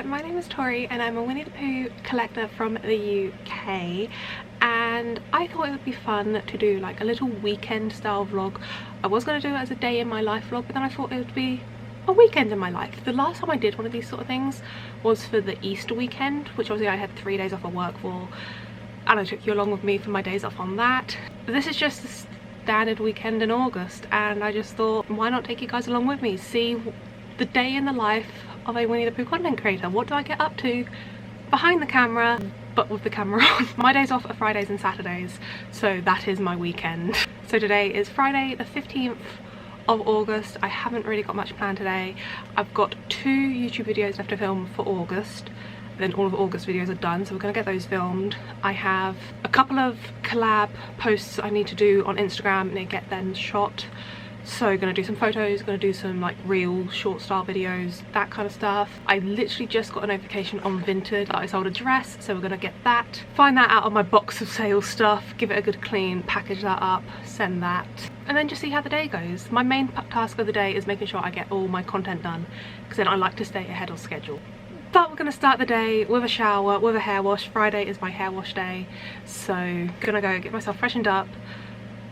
my name is Tori and I'm a Winnie the Pooh collector from the UK, and I thought it would be fun to do like a little weekend style vlog. I was going to do it as a day in my life vlog, but then I thought it would be a weekend in my life. The last time I did one of these sort of things was for the Easter weekend, which obviously I had 3 days off of work for, and I took you along with me for my days off on that. But this is just a standard weekend in August, and I just thought, why not take you guys along with me, see the day in the life of a Winnie the Pooh content creator. What do I get up to behind the camera, but with the camera on? My days off are Fridays and Saturdays, so that is my weekend. So today is Friday the 15th of August. I haven't really got much planned today. I've got 2 YouTube videos left to film for August. Then all of August videos are done, so we're gonna get those filmed. I have a couple of collab posts I need to do on Instagram and get them shot. So gonna do some photos, gonna do some like real short style videos, that kind of stuff. I literally just got a notification on Vinted that I sold a dress, so we're gonna get that. Find that out of my box of sales stuff, give it a good clean, package that up, send that, and then just see how the day goes. My main task of the day is making sure I get all my content done, because then I like to stay ahead of schedule. But we're gonna start the day with a shower, with a hair wash. Friday is my hair wash day, so gonna go get myself freshened up,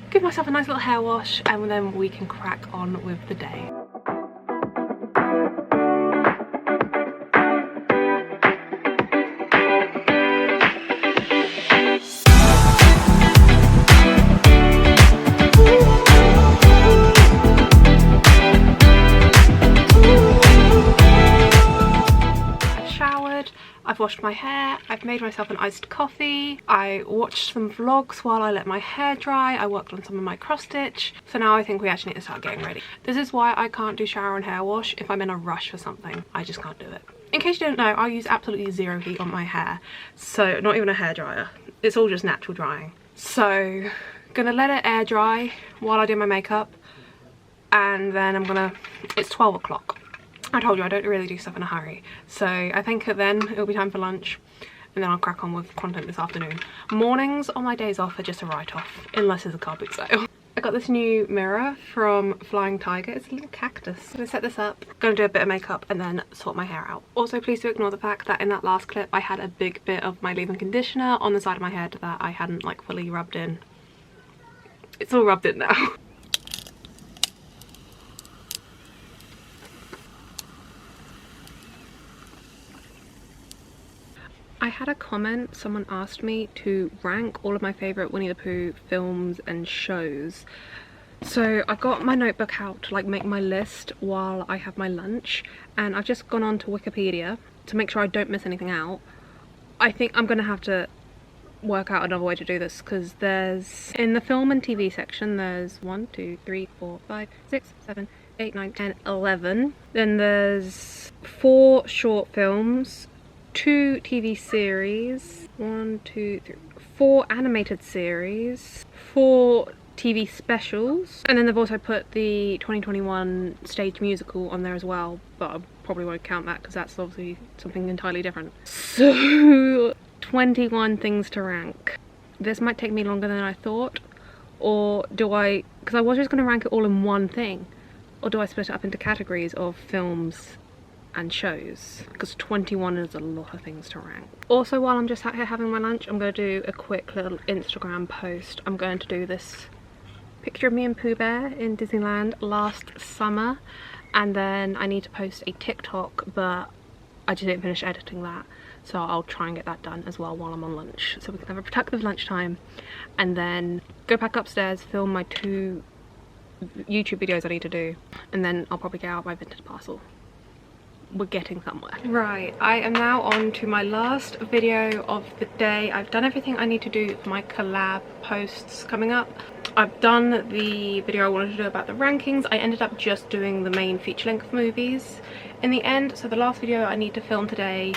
give myself a nice little hair wash, and then we can crack on with the day. I've washed my hair, I've made myself an iced coffee, I watched some vlogs while I let my hair dry, I worked on some of my cross stitch, so now I think we actually need to start getting ready. This is why I can't do shower and hair wash if I'm in a rush for something. I just can't do it. In case you don't know, I use absolutely zero heat on my hair, so not even a hairdryer. It's all just natural drying. So gonna let it air dry while I do my makeup, and then it's 12 o'clock. I told you I don't really do stuff in a hurry, so I think then it'll be time for lunch, and then I'll crack on with content this afternoon. Mornings on my days off are just a write-off, unless there's a car boot sale. I got this new mirror from Flying Tiger. It's a little cactus. I'm gonna set this up, gonna do a bit of makeup, and then sort my hair out. Also, please do ignore the fact that in that last clip I had a big bit of my leave-in conditioner on the side of my head that I hadn't like fully rubbed in. It's all rubbed in now. I had a comment, someone asked me to rank all of my favourite Winnie the Pooh films and shows. So I've got my notebook out to like make my list while I have my lunch, and I've just gone on to Wikipedia to make sure I don't miss anything out. I think I'm going to have to work out another way to do this, because there's, in the film and TV section, there's 1, 2, 3, 4, 5, 6, 7, 8, 9, 10, 11. Then there's 4 short films, 2 TV series, 1, 2, 3, 4 animated series, 4 TV specials, and then they've also put the 2021 stage musical on there as well, but I probably won't count that because that's obviously something entirely different. So 21 things to rank. This might take me longer than I thought, or do I, because I was just going to rank it all in one thing, or do I split it up into categories of films and shows, because 21 is a lot of things to rank. Also, while I'm just sat here having my lunch, I'm going to do a quick little Instagram post. I'm going to do this picture of me and Pooh Bear in Disneyland last summer, and then I need to post a TikTok, but I just didn't finish editing that, so I'll try and get that done as well while I'm on lunch, so we can have a productive lunchtime, and then go back upstairs, film my 2 YouTube videos I need to do, and then I'll probably get out my Vinted parcel. We're getting somewhere. Right, I am now on to my last video of the day. I've done everything I need to do for my collab posts coming up. I've done the video I wanted to do about the rankings. I ended up just doing the main feature-length movies in the end, so the last video I need to film today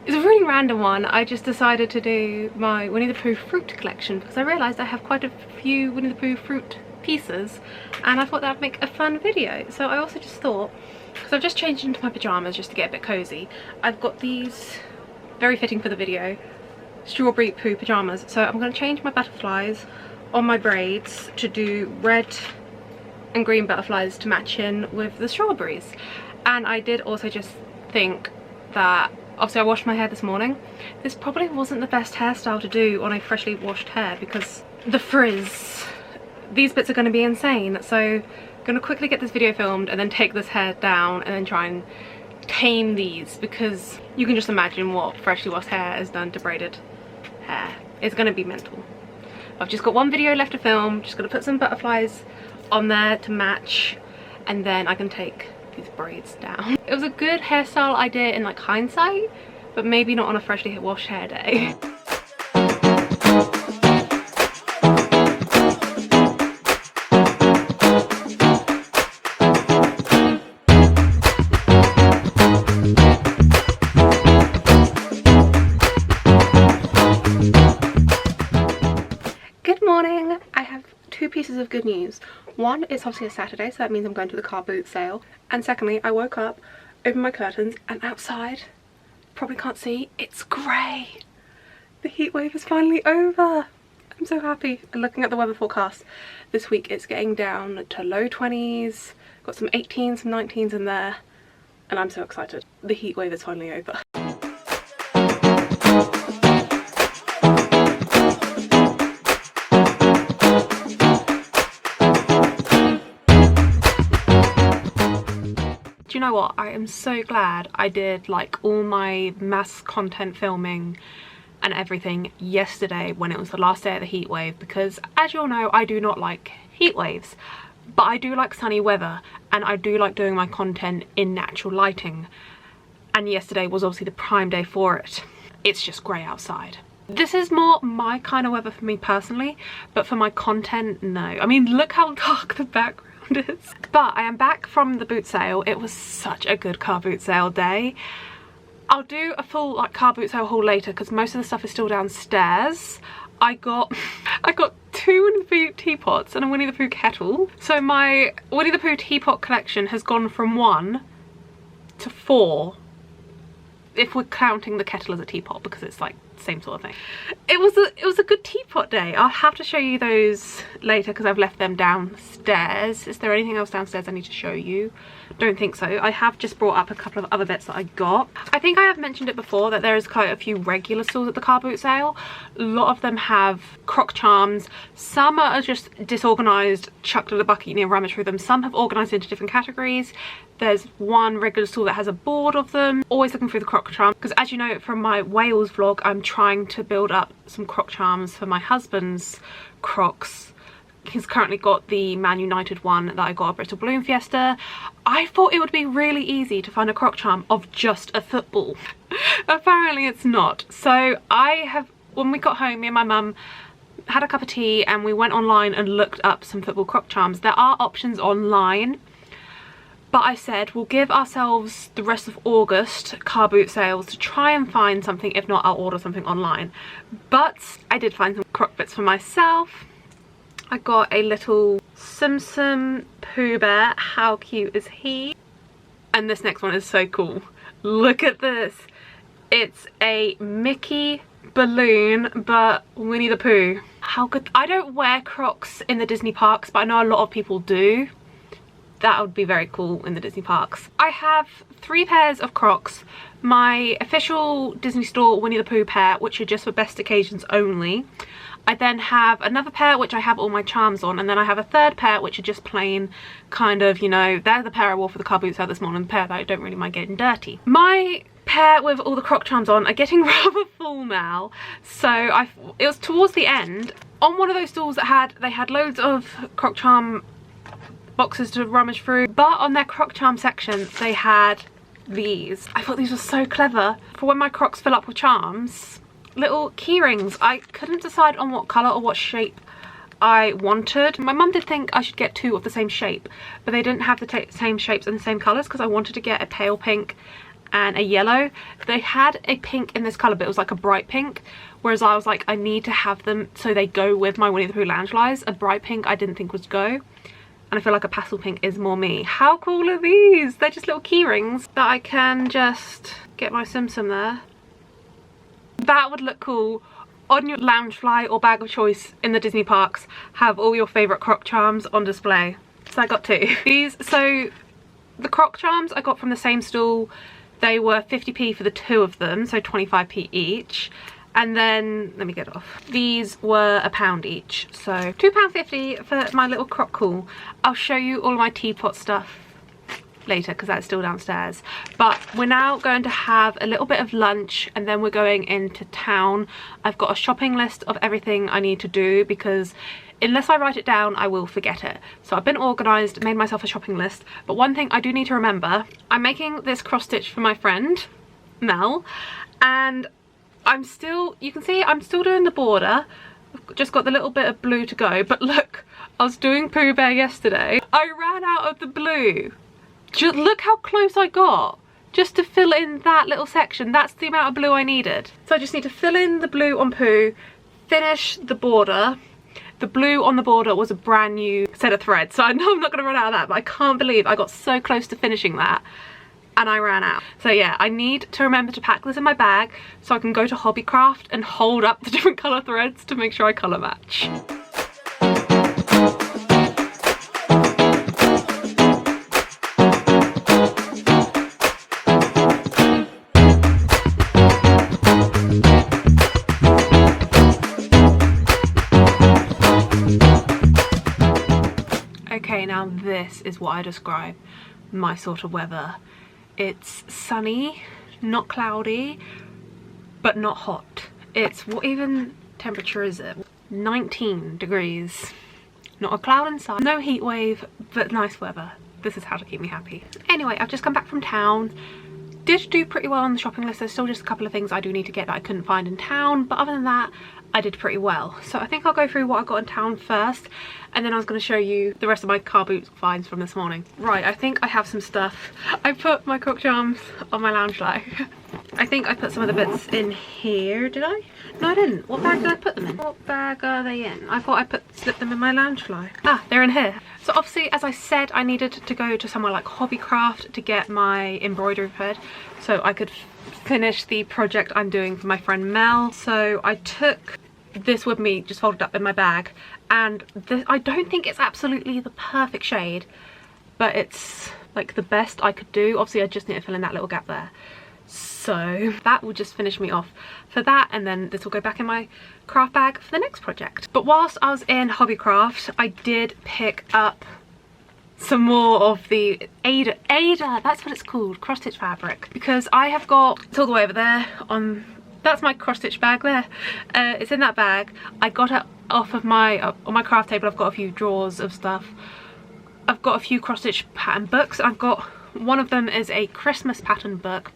is a really random one. I just decided to do my Winnie the Pooh fruit collection because I realised I have quite a few Winnie the Pooh fruit pieces, and I thought that would make a fun video. So I also just thought, because I've just changed into my pyjamas just to get a bit cozy, I've got these, very fitting for the video, strawberry Pooh pyjamas. So I'm going to change my butterflies on my braids to do red and green butterflies to match in with the strawberries. And I did also just think that Obviously I washed my hair this morning. This probably wasn't the best hairstyle to do on a freshly washed hair because the frizz, these bits are going to be insane. So I'm going to quickly get this video filmed and then take this hair down and then try and tame these, because you can just imagine what freshly washed hair has done to braided hair. It's going to be mental. I've just got one video left to film, just going to put some butterflies on there to match, and then I can take these braids down. It was a good hairstyle idea in like hindsight, but maybe not on a freshly washed hair day. Good morning. I have two pieces of good news. One, it's obviously a Saturday, so that means I'm going to the car boot sale. And secondly, I woke up, opened my curtains, and outside, probably can't see, it's grey. The heat wave is finally over. I'm so happy. And looking at the weather forecast, this week it's getting down to low 20s, got some 18s, some 19s in there, and I'm so excited. The heat wave is finally over. Do you know what? I am so glad I did like all my mass content filming and everything yesterday when it was the last day of the heat wave, because as you all know, I do not like heat waves, but I do like sunny weather and I do like doing my content in natural lighting, and yesterday was obviously the prime day for it. It's just grey outside. This is more my kind of weather for me personally, but for my content, no. I mean, look how dark the background is. But I am back from the boot sale. It was such a good car boot sale day. I'll do a full like car boot sale haul later because most of the stuff is still downstairs. I got two Winnie the Pooh teapots and a Winnie the Pooh kettle. So my Winnie the Pooh teapot collection has gone from 1 to 4, if we're counting the kettle as a teapot, because it's like same sort of thing. It was a good teapot day. I'll have to show you those later because I've left them downstairs. Is there anything else downstairs I need to show you? Don't think so. I have just brought up a couple of other bits that I got. I think I have mentioned it before that there is quite a few regular stores at the car boot sale. A lot of them have croc charms. Some are just disorganized, chucked in a bucket, you need to rummage through them. Some have organized into different categories. There's one regular store that has a board of them. Always looking through the croc charm, because as you know from my Wales vlog, I'm trying to build up some croc charms for my husband's crocs. He's currently got the Man United one that I got at Bristol Balloon Fiesta. I thought it would be really easy to find a croc charm of just a football. Apparently it's not. So when we got home, me and my mum had a cup of tea and we went online and looked up some football croc charms. There are options online, but I said we'll give ourselves the rest of August car boot sales to try and find something. If not, I'll order something online. But I did find some croc bits for myself. I got a little Sim Pooh Bear. How cute is he? And this next one is so cool. Look at this. It's a Mickey balloon, but Winnie the Pooh. How good. I don't wear Crocs in the Disney parks, but I know a lot of people do. That would be very cool in the Disney parks. I have 3 pairs of Crocs. My official Disney Store Winnie the Pooh pair, which are just for best occasions only. I then have another pair which I have all my charms on, and then I have a third pair which are just plain, kind of, you know, they're the pair I wore for the car boot sale this morning, the pair that I don't really mind getting dirty. My pair with all the croc charms on are getting rather full now, so it was towards the end. On one of those stalls that they had loads of croc charm boxes to rummage through, but on their croc charm section they had these. I thought these were so clever for when my crocs fill up with charms. Little key rings. I couldn't decide on what colour or what shape I wanted. My mum did think I should get 2 of the same shape, but they didn't have the same shapes and the same colours, because I wanted to get a pale pink and a yellow. They had a pink in this colour, but it was like a bright pink, whereas I was like, I need to have them so they go with my Winnie the Pooh lounge lies. A bright pink I didn't think would go, and I feel like a pastel pink is more me. How cool are these? They're just little key rings that I can just get my Sim there. That would look cool on your lounge fly or bag of choice in the Disney parks. Have all your favourite croc charms on display. So I got 2. So the croc charms I got from the same stall They were 50p for the two of them, so 25p each. And then, let me get it off. These were £1 each, so £2.50 for my little crock cool. I'll show you all my teapot stuff later because that's still downstairs. But we're now going to have a little bit of lunch and then we're going into town. I've got a shopping list of everything I need to do because unless I write it down, I will forget it. So I've been organised, made myself a shopping list. But one thing I do need to remember, I'm making this cross stitch for my friend, Mel, and I'm still, you can see I'm still doing the border. I've just got the little bit of blue to go, but look, I was doing Pooh Bear yesterday. I ran out of the blue. Just look how close I got just to fill in that little section. That's the amount of blue I needed. So I just need to fill in the blue on Pooh, finish the border. The blue on the border was a brand new set of threads, so I know I'm not going to run out of that, but I can't believe I got so close to finishing that and I ran out. So yeah, I need to remember to pack this in my bag so I can go to Hobbycraft and hold up the different colour threads to make sure I colour match. Okay, now this is what I describe my sort of weather. It's sunny, not cloudy, but not hot. It's, what even temperature is it? 19 degrees. Not a cloud in sight, no heat wave, but nice weather. This is how to keep me happy. Anyway, I've just come back from town. Did do pretty well on the shopping list. There's still just a couple of things I do need to get that I couldn't find in town, but other than that, I did pretty well. So I think I'll go through what I got in town first, and then I was going to show you the rest of my car boot finds from this morning. Right, I think I have some stuff. I put my crook charms on my lounge light. I think I put some of the bits in here, did I? No, I didn't. What bag did I put them in? What bag are they in? I thought I slipped them in my lounge fly. Ah, they're in here. So obviously, as I said, I needed to go to somewhere like Hobbycraft to get my embroidery thread so I could finish the project I'm doing for my friend Mel. So I took this with me, just folded up in my bag, and this, I don't think it's absolutely the perfect shade, but it's like the best I could do. Obviously I just need to fill in that little gap there. So that will just finish me off for that, and then this will go back in my craft bag for the next project. But whilst I was in Hobbycraft, I did pick up some more of the Ada, that's what it's called, cross stitch fabric, because I have got, it's all the way over there on, that's my cross stitch bag there. It's in that bag. I got it off of my, on my craft table. I've got a few drawers of stuff. I've got a few cross stitch pattern books. I've got, one of them is a Christmas pattern book.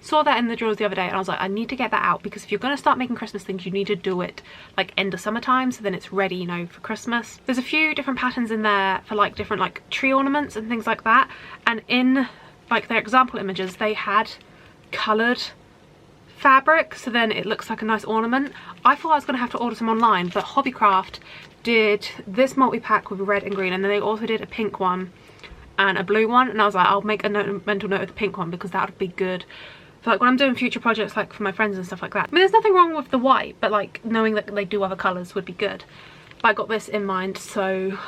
Saw that in the drawers the other day and I was like, I need to get that out, because if you're going to start making Christmas things, you need to do it like end of summertime, so then it's ready, you know, for Christmas. There's a few different patterns in there for like different like tree ornaments and things like that, and in like their example images they had coloured fabric, so then it looks like a nice ornament. I thought I was going to have to order some online, but Hobbycraft did this multi-pack with red and green, and then they also did a pink one and a blue one, and I was like, I'll make a mental note of the pink one because that would be good for like when I'm doing future projects, like for my friends and stuff like that. I mean, there's nothing wrong with the white, but like knowing that they do other colours would be good. But I got this in mind, so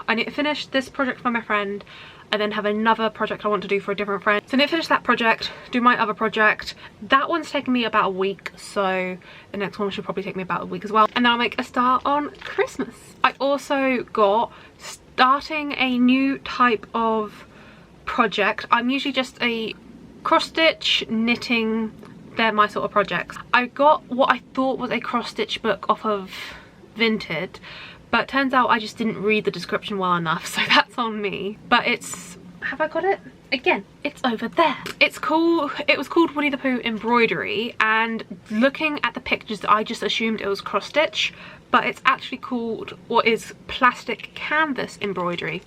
I need to finish this project for my friend and then have another project I want to do for a different friend. So I need to finish that project, do my other project. That one's taken me about a week, so the next one should probably take me about a week as well. And then I'll make a start on Christmas. I also got starting a new type of project. I'm usually just a cross stitch, knitting, they're my sort of projects. I got what I thought was a cross stitch book off of Vinted, but turns out I just didn't read the description well enough, so that's on me. But it's, have I got it? Again, it's over there. It's cool. It was called Winnie the Pooh embroidery, and looking at the pictures I just assumed it was cross stitch, but it's actually called what is plastic canvas embroidery.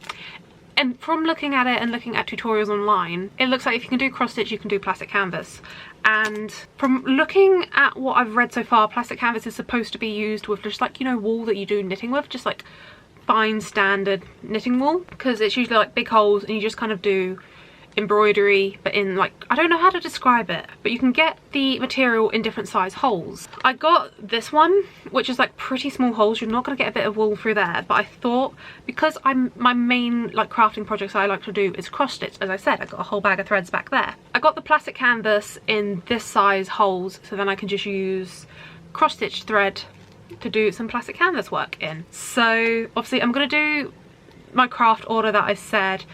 And from looking at it and looking at tutorials online, it looks like if you can do cross stitch, you can do plastic canvas. And from looking at what I've read so far, plastic canvas is supposed to be used with just like, you know, wool that you do knitting with, just like fine standard knitting wool, because it's usually like big holes and you just kind of do embroidery, but in like, I don't know how to describe it, but you can get the material in different size holes. I got this one, which is like pretty small holes. You're not going to get a bit of wool through there, but I thought, because my main like crafting projects I like to do is cross stitch, as I said, I got a whole bag of threads back there. I got the plastic canvas in this size holes, so then I can just use cross stitch thread to do some plastic canvas work in. So obviously I'm going to do my craft order that I said,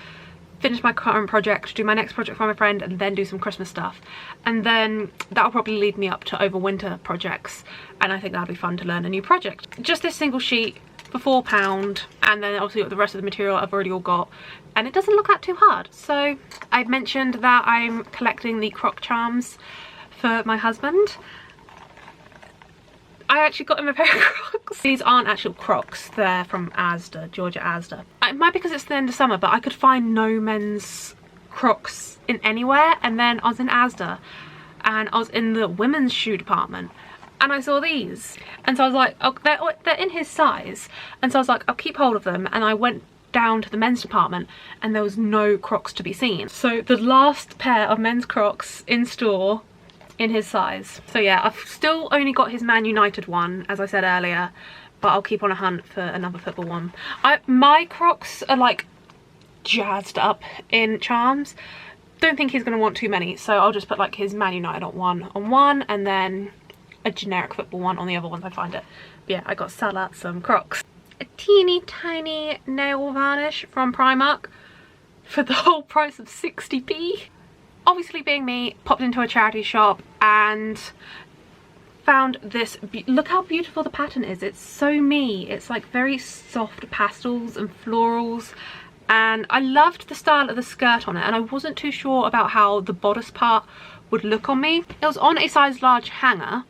finish my current project, do my next project for my friend, and then do some Christmas stuff. And then that'll probably lead me up to overwinter projects, and I think that'll be fun to learn a new project. Just this single sheet for £4, and then obviously the rest of the material I've already all got, and it doesn't look that too hard. So I've mentioned that I'm collecting the croc charms for my husband. I actually got him a pair of Crocs. These aren't actual Crocs, they're from Asda, Georgia Asda. It might be because it's the end of summer, but I could find no men's Crocs in anywhere, and then I was in Asda and I was in the women's shoe department and I saw these, and so I was like, oh, they're in his size, and so I was like, I'll keep hold of them, and I went down to the men's department and there was no Crocs to be seen. So the last pair of men's Crocs in store in his size. So yeah, I've still only got his Man United one, as I said earlier, but I'll keep on a hunt for another football one. My Crocs are like jazzed up in charms. Don't think he's going to want too many, so I'll just put like his Man United on one and then a generic football one on the other ones I find it. But yeah, I got Salah some Crocs. A teeny tiny nail varnish from Primark for the whole price of 60p. Obviously, being me, popped into a charity shop and found this. Look how beautiful the pattern is. It's so me. It's like very soft pastels and florals, and I loved the style of the skirt on it, and I wasn't too sure about how the bodice part would look on me. It was on a size large hanger,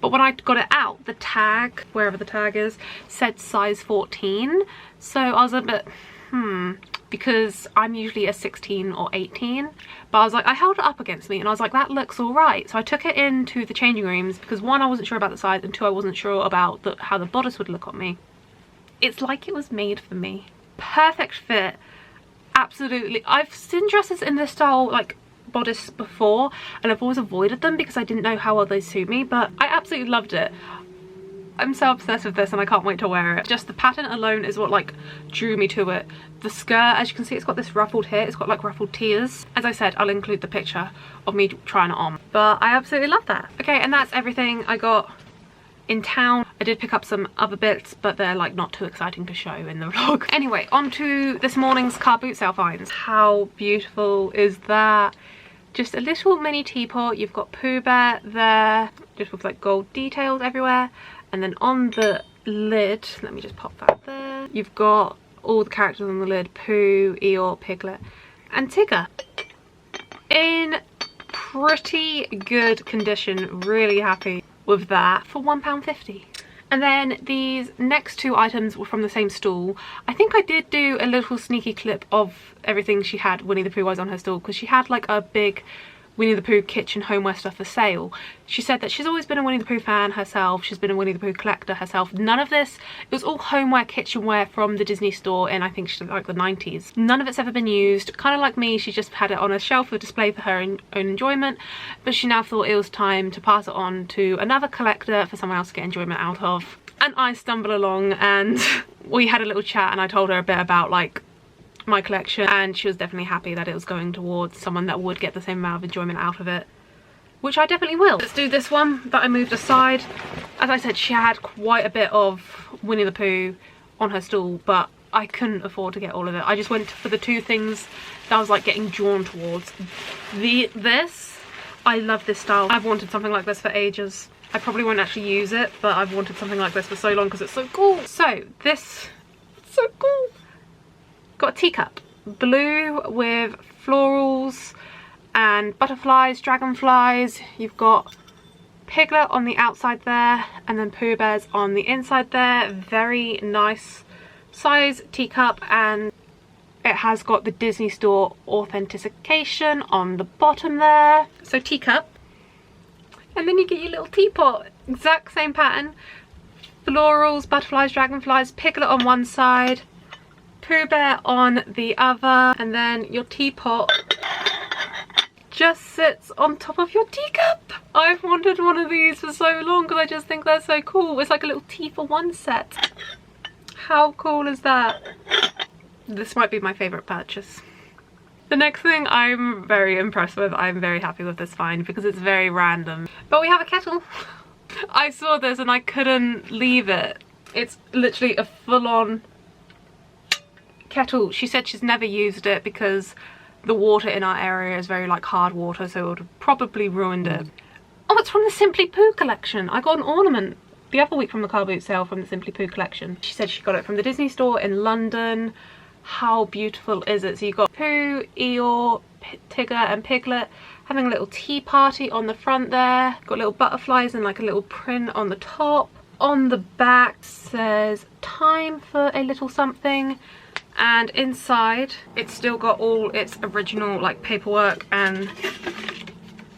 but when I got it out, the tag, wherever the tag is, said size 14. So I was a bit because I'm usually a 16 or 18, but I was like, I held it up against me and I was like, that looks all right. So I took it into the changing rooms because one, I wasn't sure about the size, and two, I wasn't sure about how the bodice would look on me. It's like it was made for me. Perfect fit, absolutely. I've seen dresses in this style like bodice before and I've always avoided them because I didn't know how well they suit me, but I absolutely loved it. I'm so obsessed with this and I can't wait to wear it. Just the pattern alone is what like drew me to it. The skirt, as you can see, it's got this ruffled here. It's got like ruffled tears. As I said, I'll include the picture of me trying it on. But I absolutely love that. Okay, and that's everything I got in town. I did pick up some other bits, but they're like not too exciting to show in the vlog. Anyway, on to this morning's car boot sale finds. How beautiful is that? Just a little mini teapot. You've got Pooh Bear there, just with like gold details everywhere. And then on the lid, let me just pop that there, you've got all the characters on the lid: Pooh, Eeyore, Piglet and Tigger. In pretty good condition, really happy with that for £1.50. And then these next two items were from the same stall. I think I did do a little sneaky clip of everything she had Winnie the Pooh wise on her stall, because she had like a big Winnie the Pooh kitchen homeware stuff for sale. She said that she's always been a Winnie the Pooh fan herself. She's been a Winnie the Pooh collector herself. None of this, it was all homeware kitchenware from the Disney store in, I think, like the 90s. None of it's ever been used. Kind of like me, she just had it on a shelf for display for her own enjoyment, but she now thought it was time to pass it on to another collector for someone else to get enjoyment out of. And I stumbled along and we had a little chat and I told her a bit about like my collection, and she was definitely happy that it was going towards someone that would get the same amount of enjoyment out of it, which I definitely will. Let's do this one that I moved aside. As I said, she had quite a bit of Winnie the Pooh on her stall, but I couldn't afford to get all of it. I just went for the two things that I was like getting drawn towards. This, I love this style. I've wanted something like this for ages. I probably won't actually use it, but I've wanted something like this for so long because it's so cool. So this, it's so cool. Got a teacup, blue with florals and butterflies, dragonflies. You've got Piglet on the outside there, and then Pooh Bears on the inside there. Very nice size teacup, and it has got the Disney Store authentication on the bottom there. So teacup, and then you get your little teapot, exact same pattern. Florals, butterflies, dragonflies, Piglet on one side, Pooh Bear on the other, and then your teapot just sits on top of your teacup. I've wanted one of these for so long because I just think they're so cool. It's like a little tea for one set. How cool is that? This might be my favourite purchase. The next thing I'm very impressed with, I'm very happy with this find because it's very random. But we have a kettle. I saw this and I couldn't leave it. It's literally a full-on kettle. She said she's never used it because the water in our area is very like hard water, so it would have probably ruined it. Oh, it's from the Simply Pooh collection. I got an ornament the other week from the car boot sale from the Simply Pooh collection. She said she got it from the Disney store in London. How beautiful is it? So you've got Pooh, Eeyore, Tigger and Piglet having a little tea party on the front there. Got little butterflies and like a little print on the top. On the back says time for a little something, and inside it's still got all its original like paperwork and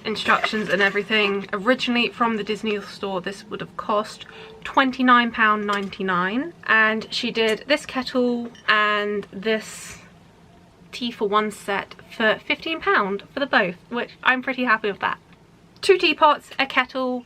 instructions and everything. Originally from the Disney store this would have cost £29.99, and she did this kettle and this tea for one set for £15 for the both, which I'm pretty happy with that. 2 teapots, a kettle,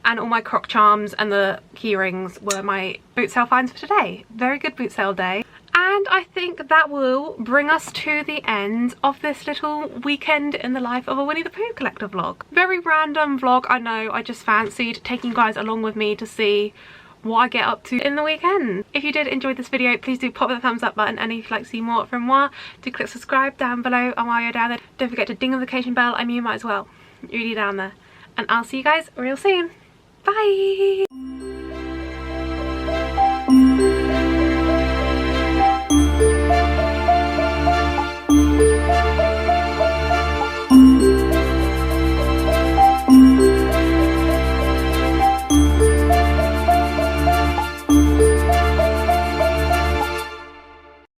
and all my croc charms and the key rings were my boot sale finds for today. Very good boot sale day. And I think that will bring us to the end of this little weekend in the life of a Winnie the Pooh collector vlog. Very random vlog, I know. I just fancied taking you guys along with me to see what I get up to in the weekend. If you did enjoy this video, please do pop the thumbs up button, and if you'd like to see more from moi, do click subscribe down below, and while you're down there, don't forget to ding the notification bell. I mean, you might as well. You're really down there. And I'll see you guys real soon. Bye!